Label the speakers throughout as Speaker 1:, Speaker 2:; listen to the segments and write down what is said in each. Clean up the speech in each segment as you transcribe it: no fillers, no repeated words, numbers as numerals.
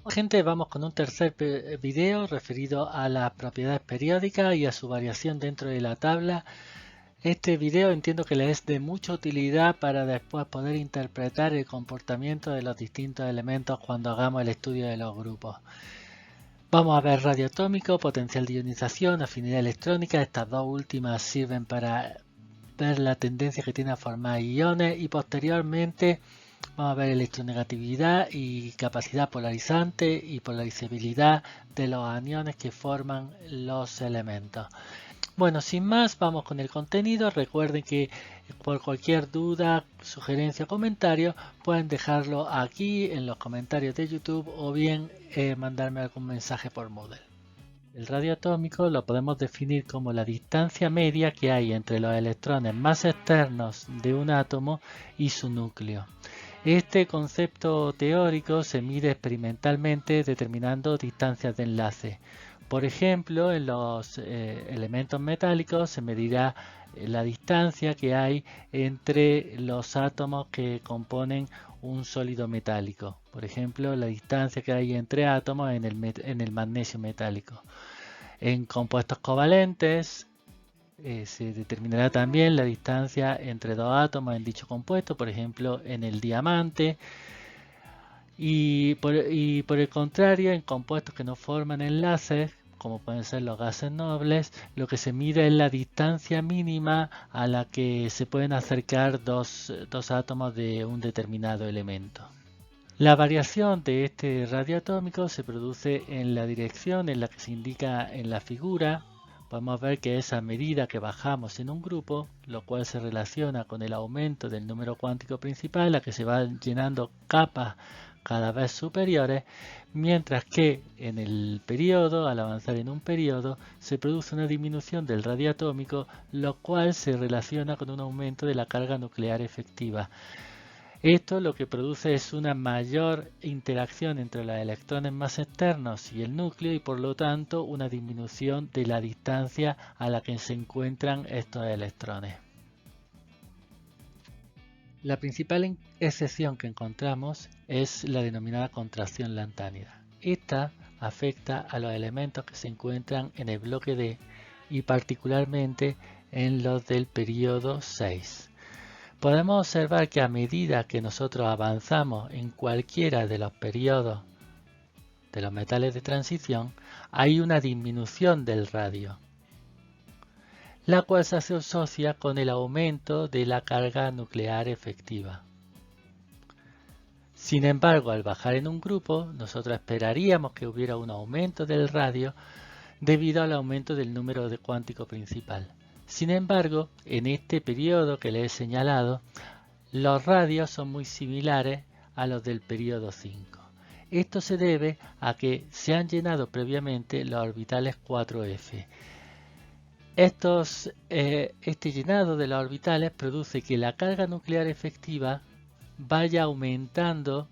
Speaker 1: Gente, vamos con un tercer video referido a las propiedades periódicas y a su variación dentro de la tabla. Este video entiendo que le es de mucha utilidad para después poder interpretar el comportamiento de los distintos elementos cuando hagamos el estudio de los grupos. Vamos a ver radio atómico, potencial de ionización, afinidad electrónica. Estas dos últimas sirven para ver la tendencia que tiene a formar iones y posteriormente vamos a ver electronegatividad y capacidad polarizante y polarizabilidad de los aniones que forman los elementos. Bueno, sin más, vamos con el contenido. Recuerden que por cualquier duda, sugerencia o comentario pueden dejarlo aquí en los comentarios de YouTube o bien mandarme algún mensaje por Moodle. El radio atómico lo podemos definir como la distancia media que hay entre los electrones más externos de un átomo y su núcleo. Este concepto teórico se mide experimentalmente determinando distancias de enlace. Por ejemplo, en los elementos metálicos se medirá la distancia que hay entre los átomos que componen un sólido metálico. Por ejemplo, la distancia que hay entre átomos en el magnesio metálico. En compuestos covalentes se determinará también la distancia entre dos átomos en dicho compuesto, por ejemplo en el diamante. Y por el contrario, en compuestos que no forman enlaces, como pueden ser los gases nobles, lo que se mide es la distancia mínima a la que se pueden acercar dos átomos de un determinado elemento. La variación de este radio atómico se produce en la dirección en la que se indica en la figura. Podemos ver que es a medida que bajamos en un grupo, lo cual se relaciona con el aumento del número cuántico principal, a que se van llenando capas cada vez superiores, mientras que en el periodo, al avanzar en un periodo, se produce una disminución del radio atómico, lo cual se relaciona con un aumento de la carga nuclear efectiva. Esto lo que produce es una mayor interacción entre los electrones más externos y el núcleo y por lo tanto una disminución de la distancia a la que se encuentran estos electrones. La principal excepción que encontramos es la denominada contracción lantánida. Esta afecta a los elementos que se encuentran en el bloque D y particularmente en los del periodo 6. Podemos observar que a medida que nosotros avanzamos en cualquiera de los periodos de los metales de transición, hay una disminución del radio, la cual se asocia con el aumento de la carga nuclear efectiva. Sin embargo, al bajar en un grupo, nosotros esperaríamos que hubiera un aumento del radio debido al aumento del número de cuántico principal. Sin embargo, en este periodo que les he señalado, los radios son muy similares a los del periodo 5. Esto se debe a que se han llenado previamente los orbitales 4f. Este llenado de los orbitales produce que la carga nuclear efectiva vaya aumentando,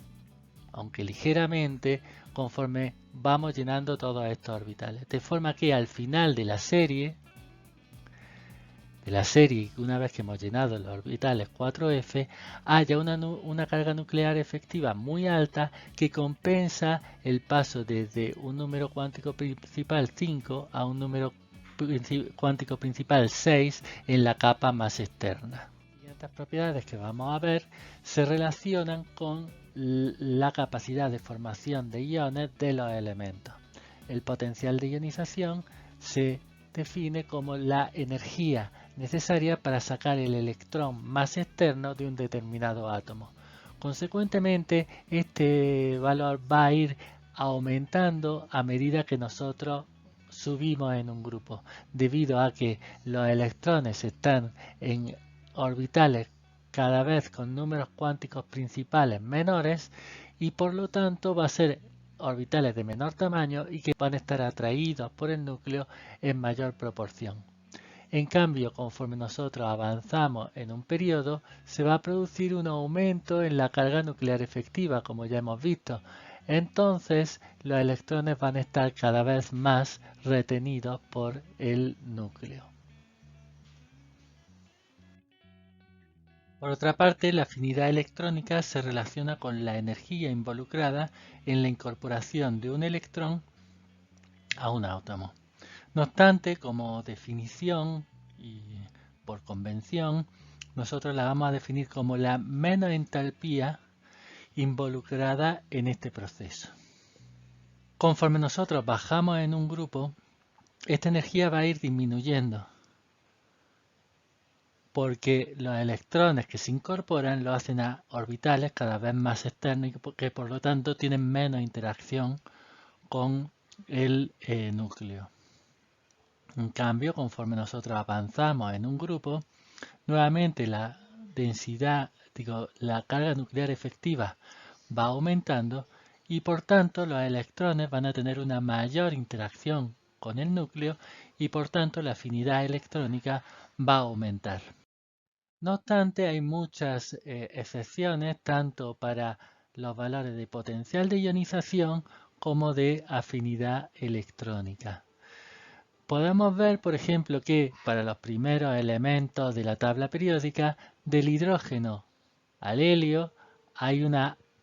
Speaker 1: aunque ligeramente, conforme vamos llenando todos estos orbitales. De forma que al final de la serie, una vez que hemos llenado los orbitales 4f, haya una carga nuclear efectiva muy alta que compensa el paso desde un número cuántico principal 5 a un número cuántico principal 6 en la capa más externa. Estas propiedades que vamos a ver se relacionan con la capacidad de formación de iones de los elementos. El potencial de ionización se define como la energía necesaria para sacar el electrón más externo de un determinado átomo. Consecuentemente, este valor va a ir aumentando a medida que nosotros subimos en un grupo, debido a que los electrones están en orbitales cada vez con números cuánticos principales menores y por lo tanto va a ser orbitales de menor tamaño y que van a estar atraídos por el núcleo en mayor proporción. En cambio, conforme nosotros avanzamos en un periodo, se va a producir un aumento en la carga nuclear efectiva, como ya hemos visto. Entonces, los electrones van a estar cada vez más retenidos por el núcleo. Por otra parte, la afinidad electrónica se relaciona con la energía involucrada en la incorporación de un electrón a un átomo. No obstante, como definición y por convención, nosotros la vamos a definir como la menos entalpía involucrada en este proceso. Conforme nosotros bajamos en un grupo, esta energía va a ir disminuyendo, porque los electrones que se incorporan lo hacen a orbitales cada vez más externos y que por lo tanto tienen menos interacción con el núcleo. En cambio, conforme nosotros avanzamos en un grupo, nuevamente la densidad, la carga nuclear efectiva va aumentando y por tanto los electrones van a tener una mayor interacción con el núcleo y por tanto la afinidad electrónica va a aumentar. No obstante, hay muchas excepciones tanto para los valores de potencial de ionización como de afinidad electrónica. Podemos ver, por ejemplo, que para los primeros elementos de la tabla periódica, del hidrógeno al helio hay un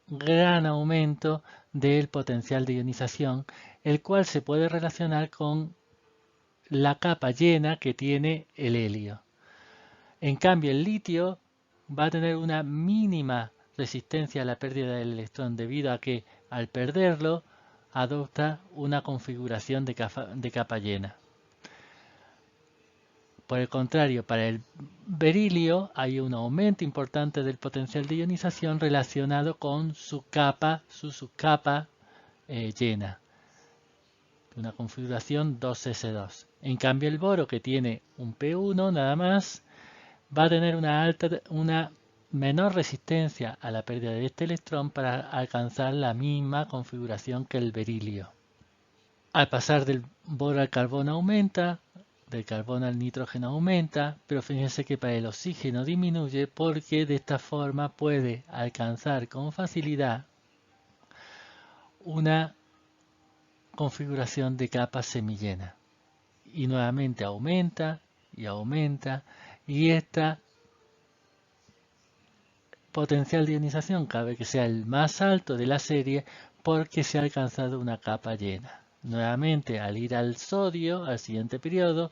Speaker 1: gran aumento del potencial de ionización, el cual se puede relacionar con la capa llena que tiene el helio. En cambio, el litio va a tener una mínima resistencia a la pérdida del electrón debido a que al perderlo adopta una configuración de capa llena. Por el contrario, para el berilio hay un aumento importante del potencial de ionización relacionado con su subcapa llena, una configuración 2s2. En cambio, el boro, que tiene un P1 nada más, va a tener una menor resistencia a la pérdida de este electrón para alcanzar la misma configuración que el berilio. Al pasar del boro al carbono aumenta, del carbono al nitrógeno aumenta, pero fíjense que para el oxígeno disminuye porque de esta forma puede alcanzar con facilidad una configuración de capa semillena. Y nuevamente aumenta y aumenta y esta potencial de ionización cabe que sea el más alto de la serie porque se ha alcanzado una capa llena. Nuevamente, al ir al sodio, al siguiente periodo,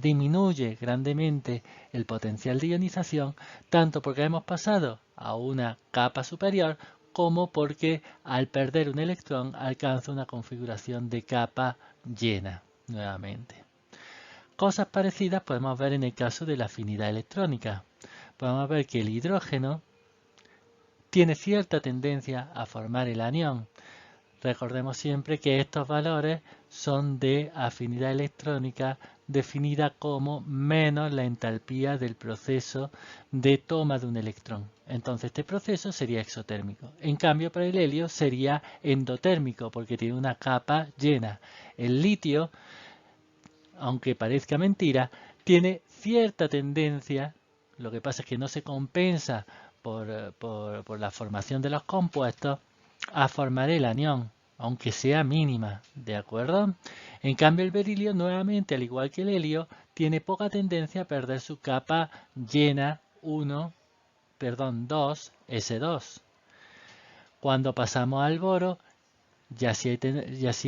Speaker 1: disminuye grandemente el potencial de ionización, tanto porque hemos pasado a una capa superior, como porque al perder un electrón alcanza una configuración de capa llena nuevamente. Cosas parecidas podemos ver en el caso de la afinidad electrónica. Podemos ver que el hidrógeno tiene cierta tendencia a formar el anión. Recordemos siempre que estos valores son de afinidad electrónica definida como menos la entalpía del proceso de toma de un electrón. Entonces este proceso sería exotérmico. En cambio para el helio sería endotérmico porque tiene una capa llena. El litio, aunque parezca mentira, tiene cierta tendencia, lo que pasa es que no se compensa por la formación de los compuestos, a formar el anión, aunque sea mínima, ¿de acuerdo? En cambio el berilio nuevamente, al igual que el helio, tiene poca tendencia a perder su capa llena 2s2. Cuando pasamos al boro, ya si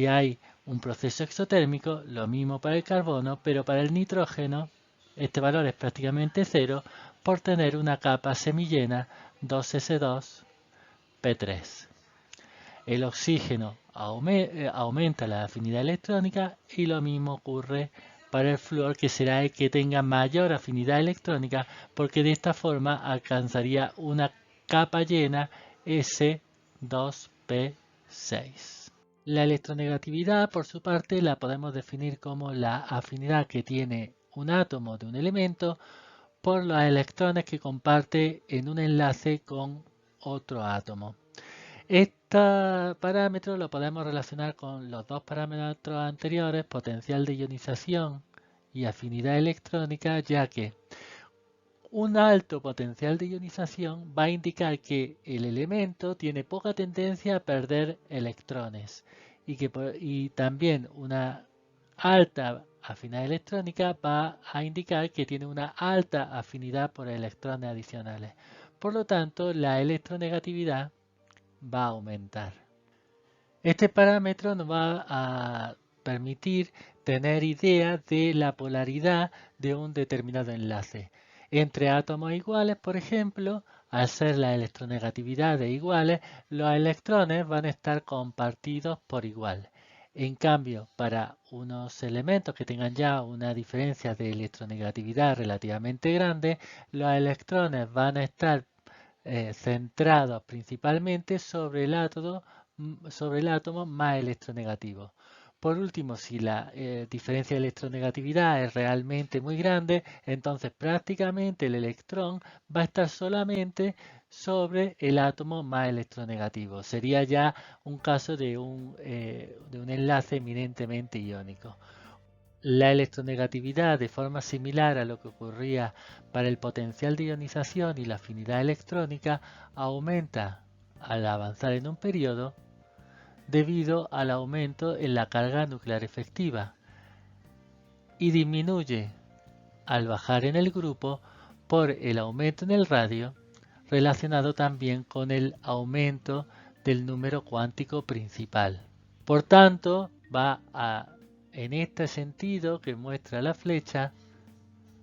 Speaker 1: hay un proceso exotérmico, lo mismo para el carbono, pero para el nitrógeno este valor es prácticamente cero por tener una capa semillena 2s2p3. El oxígeno aumenta la afinidad electrónica y lo mismo ocurre para el flúor, que será el que tenga mayor afinidad electrónica porque de esta forma alcanzaría una capa llena S2p6. La electronegatividad, por su parte, la podemos definir como la afinidad que tiene un átomo de un elemento por los electrones que comparte en un enlace con otro átomo. Este parámetro lo podemos relacionar con los dos parámetros anteriores, potencial de ionización y afinidad electrónica, ya que un alto potencial de ionización va a indicar que el elemento tiene poca tendencia a perder electrones y también una alta afinidad electrónica va a indicar que tiene una alta afinidad por electrones adicionales. Por lo tanto, la electronegatividad va a aumentar. Este parámetro nos va a permitir tener idea de la polaridad de un determinado enlace. Entre átomos iguales, por ejemplo, al ser la electronegatividad de iguales, los electrones van a estar compartidos por igual. En cambio, para unos elementos que tengan ya una diferencia de electronegatividad relativamente grande, los electrones van a estar centrados principalmente sobre el átomo más electronegativo. Por último, si la diferencia de electronegatividad es realmente muy grande, entonces prácticamente el electrón va a estar solamente sobre el átomo más electronegativo. Sería ya un caso de un enlace eminentemente iónico. La electronegatividad, de forma similar a lo que ocurría para el potencial de ionización y la afinidad electrónica, aumenta al avanzar en un periodo debido al aumento en la carga nuclear efectiva y disminuye al bajar en el grupo por el aumento en el radio, relacionado también con el aumento del número cuántico principal. Por tanto, en este sentido que muestra la flecha,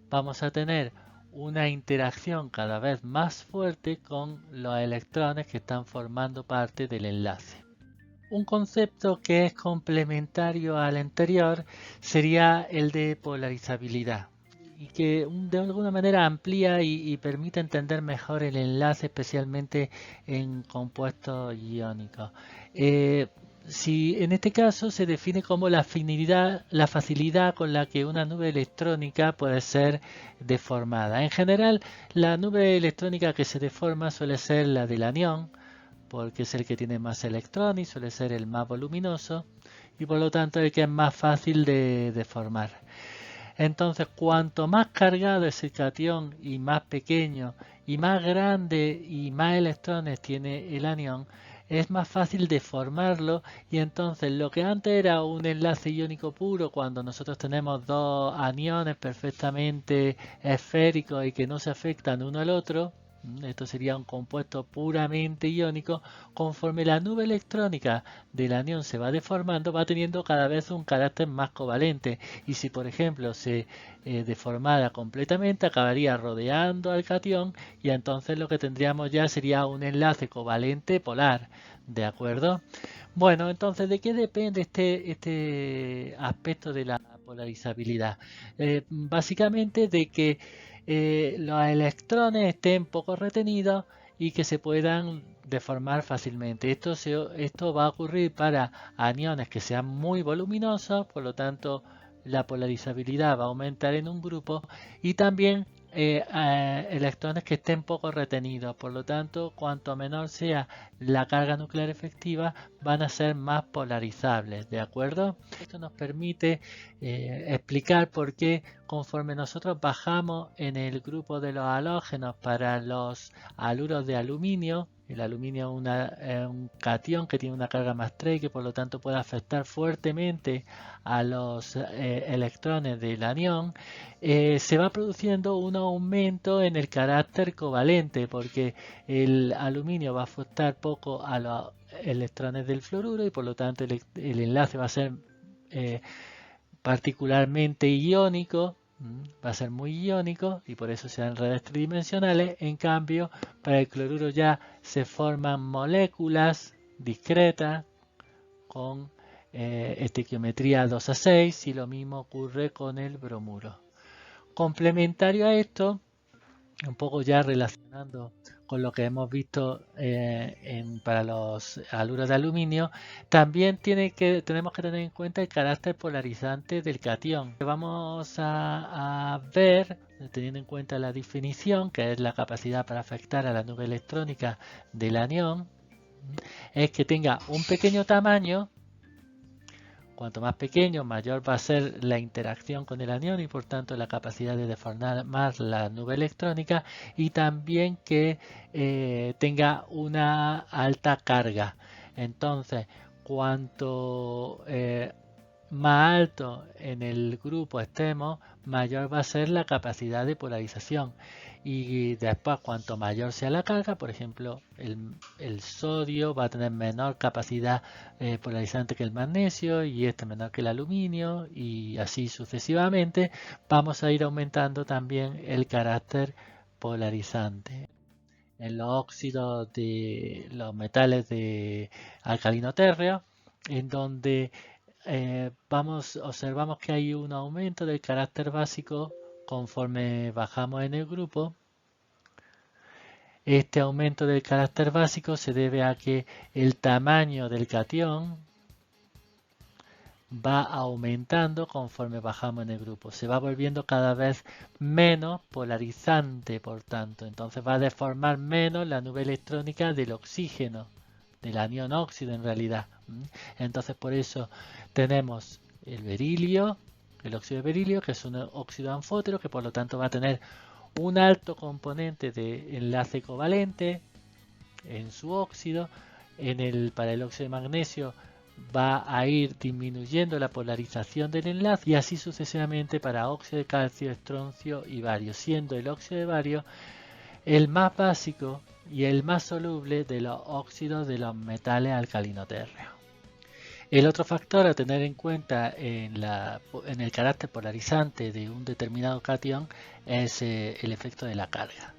Speaker 1: vamos a tener una interacción cada vez más fuerte con los electrones que están formando parte del enlace. Un concepto que es complementario al anterior sería el de polarizabilidad y que de alguna manera amplía y permite entender mejor el enlace, especialmente en compuestos iónicos. Si en este caso se define como la facilidad con la que una nube electrónica puede ser deformada. En general, la nube electrónica que se deforma suele ser la del anión, porque es el que tiene más electrones y suele ser el más voluminoso y por lo tanto el que es más fácil de deformar. Entonces, cuanto más cargado es el catión y más pequeño y más grande y más electrones tiene el anión, es más fácil deformarlo y entonces lo que antes era un enlace iónico puro, cuando nosotros tenemos dos aniones perfectamente esféricos y que no se afectan uno al otro, esto sería un compuesto puramente iónico. Conforme la nube electrónica del anión se va deformando, va teniendo cada vez un carácter más covalente y si por ejemplo se deformara completamente, acabaría rodeando al catión y entonces lo que tendríamos ya sería un enlace covalente polar, ¿de acuerdo? Bueno, entonces, ¿de qué depende este aspecto de la polarizabilidad? Básicamente de que los electrones estén poco retenidos y que se puedan deformar fácilmente. Esto va a ocurrir para aniones que sean muy voluminosos, por lo tanto la polarizabilidad va a aumentar en un grupo y también electrones que estén poco retenidos. Por lo tanto, cuanto menor sea la carga nuclear efectiva, van a ser más polarizables, ¿de acuerdo? Esto nos permite explicar por qué conforme nosotros bajamos en el grupo de los halógenos para los haluros de aluminio, el aluminio es un catión que tiene una carga más 3 y que por lo tanto puede afectar fuertemente a los electrones del anión, se va produciendo un aumento en el carácter covalente porque el aluminio va a afectar poco a los electrones del fluoruro y por lo tanto el enlace va a ser particularmente iónico, va a ser muy iónico y por eso se dan redes tridimensionales. En cambio, para el cloruro ya se forman moléculas discretas con estequiometría 2 a 6 y lo mismo ocurre con el bromuro. Complementario a esto, un poco ya relacionando con lo que hemos visto para los haluros de aluminio, también tenemos que tener en cuenta el carácter polarizante del catión. Vamos a ver, teniendo en cuenta la definición, que es la capacidad para afectar a la nube electrónica del anión, es que tenga un pequeño tamaño. Cuanto más pequeño, mayor va a ser la interacción con el anión y por tanto la capacidad de deformar más la nube electrónica y también que tenga una alta carga. Entonces, cuanto más alto en el grupo estemos, mayor va a ser la capacidad de polarización. Y después, cuanto mayor sea la carga, por ejemplo, el sodio va a tener menor capacidad polarizante que el magnesio y este menor que el aluminio, y así sucesivamente, vamos a ir aumentando también el carácter polarizante. En los óxidos de los metales de alcalino térreo, en donde observamos que hay un aumento del carácter básico conforme bajamos en el grupo. Este aumento del carácter básico se debe a que el tamaño del catión va aumentando conforme bajamos en el grupo. Se va volviendo cada vez menos polarizante, por tanto. Entonces va a deformar menos la nube electrónica del oxígeno, del anión óxido en realidad. Entonces por eso tenemos el berilio, el óxido de berilio, que es un óxido anfótero, que por lo tanto va a tener un alto componente de enlace covalente en su óxido. Para el óxido de magnesio va a ir disminuyendo la polarización del enlace y así sucesivamente para óxido de calcio, estroncio y bario, siendo el óxido de bario el más básico y el más soluble de los óxidos de los metales alcalino-térreos. El otro factor a tener en cuenta en el carácter polarizante de un determinado catión es el efecto de la carga.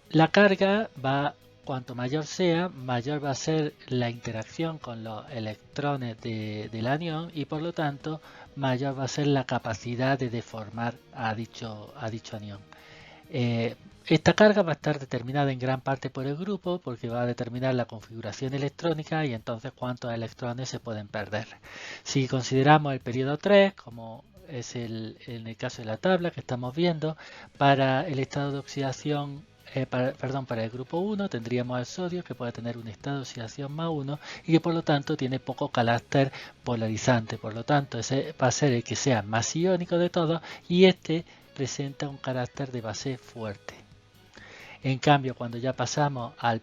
Speaker 1: La carga cuanto mayor sea, mayor va a ser la interacción con los electrones del anión y por lo tanto mayor va a ser la capacidad de deformar a dicho anión. Esta carga va a estar determinada en gran parte por el grupo porque va a determinar la configuración electrónica y entonces cuántos electrones se pueden perder. Si consideramos el periodo 3, como es en el caso de la tabla que estamos viendo, para el estado de oxidación, para el grupo 1 tendríamos el sodio que puede tener un estado de oxidación más 1 y que por lo tanto tiene poco carácter polarizante. Por lo tanto, ese va a ser el que sea más iónico de todos y este presenta un carácter de base fuerte. En cambio, cuando ya pasamos al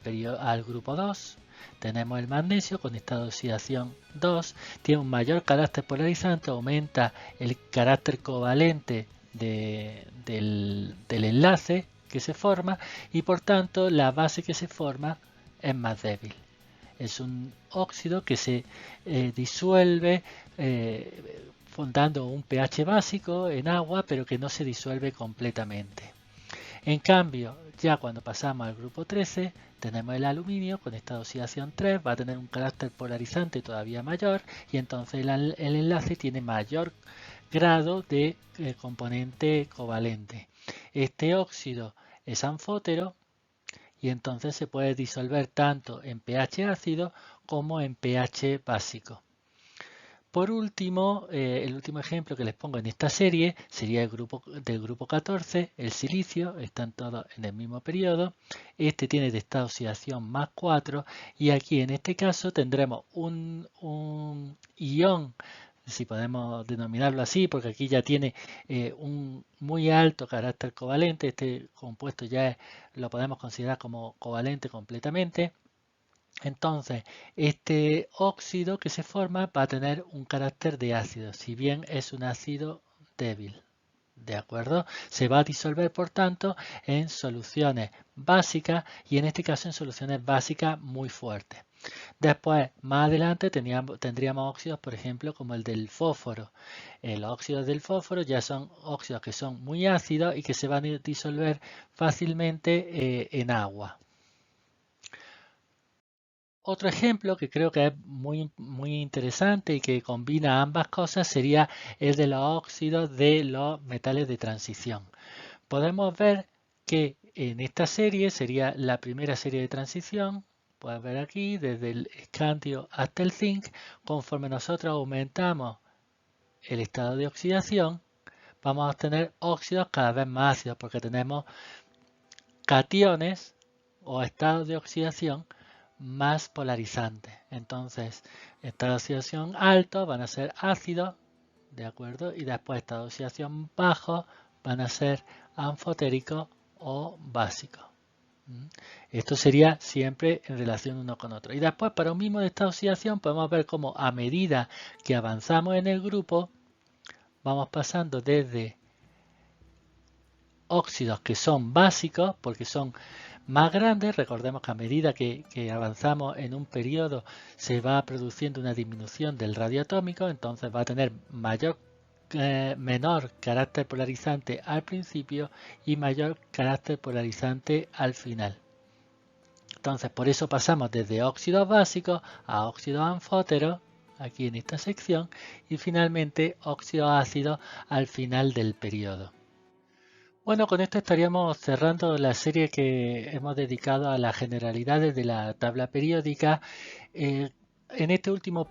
Speaker 1: grupo 2, tenemos el magnesio con estado de oxidación 2, tiene un mayor carácter polarizante, aumenta el carácter covalente del enlace que se forma y por tanto la base que se forma es más débil. Es un óxido que se disuelve dando un pH básico en agua, pero que no se disuelve completamente. En cambio, ya cuando pasamos al grupo 13, tenemos el aluminio con estado de oxidación 3, va a tener un carácter polarizante todavía mayor y entonces el enlace tiene mayor grado de componente covalente. Este óxido es anfótero y entonces se puede disolver tanto en pH ácido como en pH básico. Por último, el último ejemplo que les pongo en esta serie sería del grupo 14, el silicio, están todos en el mismo periodo. Este tiene de estado de oxidación más 4 y aquí en este caso tendremos un ion, si podemos denominarlo así, porque aquí ya tiene un muy alto carácter covalente. Este compuesto ya lo podemos considerar como covalente completamente. Entonces, este óxido que se forma va a tener un carácter de ácido, si bien es un ácido débil. ¿De acuerdo? Se va a disolver, por tanto, en soluciones básicas y en este caso en soluciones básicas muy fuertes. Después, más adelante, tendríamos óxidos, por ejemplo, como el del fósforo. Los óxidos del fósforo ya son óxidos que son muy ácidos y que se van a disolver fácilmente en agua. Otro ejemplo que creo que es muy interesante y que combina ambas cosas sería el de los óxidos de los metales de transición. Podemos ver que en esta serie sería la primera serie de transición. Puedes ver aquí desde el escantio hasta el zinc. Conforme nosotros aumentamos el estado de oxidación, vamos a obtener óxidos cada vez más ácidos porque tenemos cationes o estados de oxidación más polarizantes. Entonces, estados de oxidación altos van a ser ácidos, ¿de acuerdo? Y después estados de oxidación bajos van a ser anfotéricos o básicos. Esto sería siempre en relación uno con otro. Y después, para un mismo de esta oxidación, podemos ver cómo a medida que avanzamos en el grupo, vamos pasando desde óxidos que son básicos, porque son más grandes. Recordemos que a medida que avanzamos en un periodo se va produciendo una disminución del radio atómico, entonces va a tener menor carácter polarizante al principio y mayor carácter polarizante al final. Entonces, por eso pasamos desde óxidos básicos a óxidos anfóteros, aquí en esta sección, y finalmente óxidos ácidos al final del periodo. Bueno, con esto estaríamos cerrando la serie que hemos dedicado a las generalidades de la tabla periódica. En este último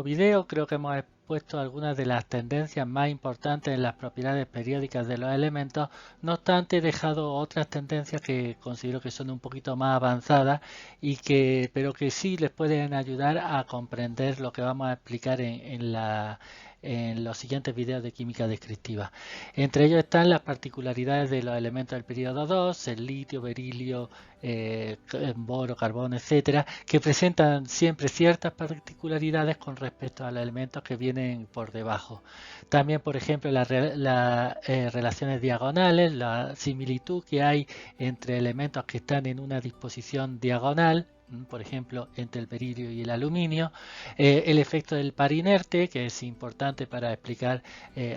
Speaker 1: video creo que hemos expuesto algunas de las tendencias más importantes en las propiedades periódicas de los elementos. No obstante, he dejado otras tendencias que considero que son un poquito más avanzadas pero que sí les pueden ayudar a comprender lo que vamos a explicar en los siguientes videos de química descriptiva. Entre ellos están las particularidades de los elementos del periodo 2, el litio, berilio, boro, carbono, etcétera, que presentan siempre ciertas particularidades con respecto a los elementos que vienen por debajo. También, por ejemplo, las relaciones diagonales, la similitud que hay entre elementos que están en una disposición diagonal, por ejemplo, entre el berilio y el aluminio, el efecto del par inerte, que es importante para explicar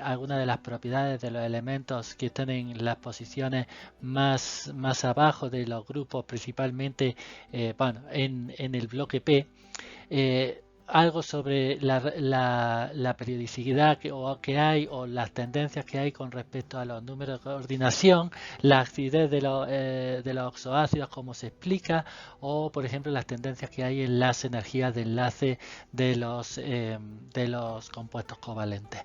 Speaker 1: algunas de las propiedades de los elementos que están en las posiciones más abajo de los grupos, principalmente en el bloque P. Algo sobre la periodicidad que hay o las tendencias que hay con respecto a los números de coordinación, la acidez de los oxoácidos, como se explica, o por ejemplo las tendencias que hay en las energías de enlace de los compuestos covalentes.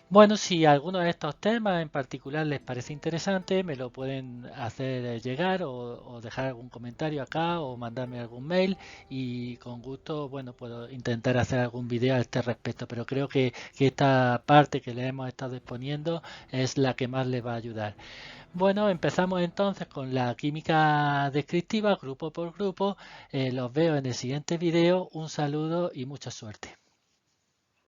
Speaker 1: Bueno, si alguno de estos temas en particular les parece interesante, me lo pueden hacer llegar o dejar algún comentario acá o mandarme algún mail y con gusto, bueno, puedo intentar hacer algún video a este respecto, pero creo que esta parte que le hemos estado exponiendo es la que más les va a ayudar. Bueno, empezamos entonces con la química descriptiva, grupo por grupo. Los veo en el siguiente video. Un saludo y mucha suerte.